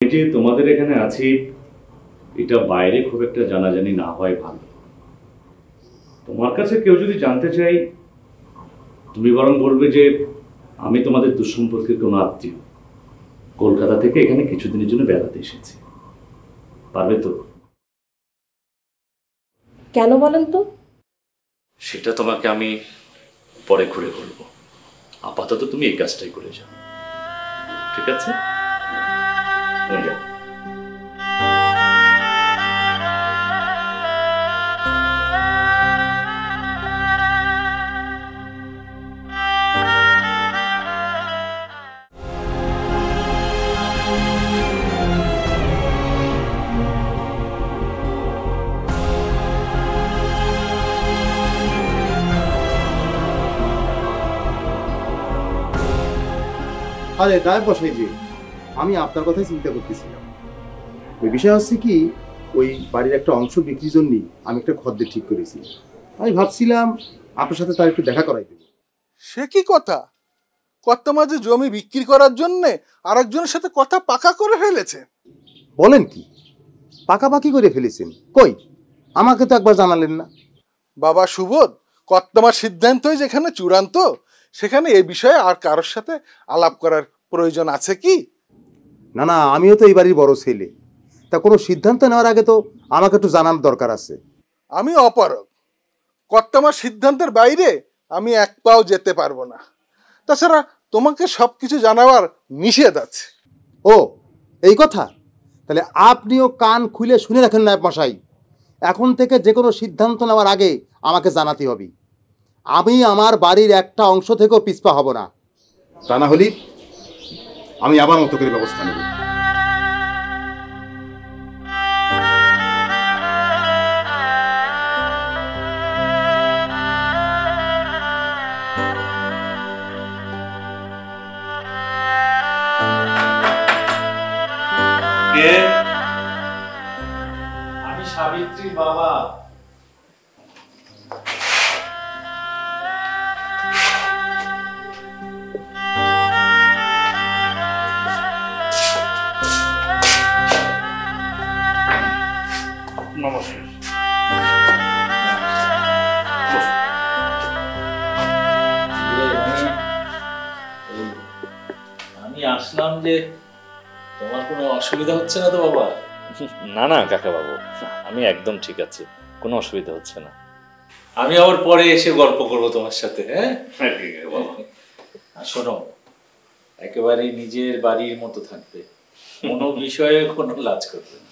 এই যে তোমাদের এখানে আছি, এটা বাইরে খুব একটা জানাজানি না হয় ভালো। তোমার কাছে কেউ যদি জানতে চাই, তুমি বরং বলবে যে আমি তোমাদের দুঃসম্পর্কের কোনো আত্মীয়, কলকাতা থেকে এখানে কিছুদিনের জন্য বেড়াতে এসেছি। পারবে তো? কেন বলেন তো? সেটা তোমাকে আমি পরে ঘুরে বলবো। আপাতত তুমি এই কাজটাই করে যাও, ঠিক আছে? যাও। আরে গায়ে বসাই যে আমি আপনার কথাই চিন্তা করতেছিলাম। ওই বিষয় হচ্ছে কি, ওই বাড়ির একটা অংশ বিক্রির জন্যই আমি একটা খদ্দের ঠিক করেছি। আমি ভাবছিলাম আপনার সাথে তার একটু দেখা করাই দেব। সে কি কথা? কর্তামাঝে জমি বিক্রি করার জন্য আরেকজনের সাথে কথা পাকা করে ফেলেছে? বলেন কি, পাকাপাকি করে ফেলেছেন? কই, আমাকে তো একবার জানালেন না। বাবা সুবোধ, কর্তামার সিদ্ধান্তই যেখানে চূড়ান্ত, সেখানে এ বিষয়ে আর কারোর সাথে আলাপ করার প্রয়োজন আছে কি? না না, আমিও তো এই বাড়ির বড় ছেলে, তা কোনো সিদ্ধান্ত নেওয়ার আগে তো আমাকে একটু জানানোর দরকার আছে। আমি অপারগ, কর্তামার সিদ্ধান্তের বাইরে আমি এক পাও যেতে পারবো না। তাছাড়া তোমাকে সব কিছু জানাবার নিষেধ আছে। ও এই কথা, তাহলে আপনিও কান খুলে শুনে রাখেন নায়ব মশাই। এখন থেকে যে কোনো সিদ্ধান্ত নেওয়ার আগে আমাকে জানাতে হবে। আমি আমার বাড়ির একটা অংশ থেকেও পিছপা হব না, তা না হলে আমি আবার মতো করে ব্যবস্থা নেব। আমি সাবিত্রীর বাবা। নমস্কার। আমি আসলাম যে তোমার কোনো অসুবিধা হচ্ছে না তো বাবা? না না কাকা বাবু, আমি একদম ঠিক আছে, কোনো অসুবিধা হচ্ছে না। আমি আবার পরে এসে গল্প করবো তোমার সাথে। হ্যাঁ ঠিক আছে বাবা। আর শোনো, একেবারে নিজের বাড়ির মতো থাকবে, কোনো বিষয়ে কোনো লাজ করবে না।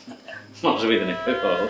অসুবিধা নেই বাবা।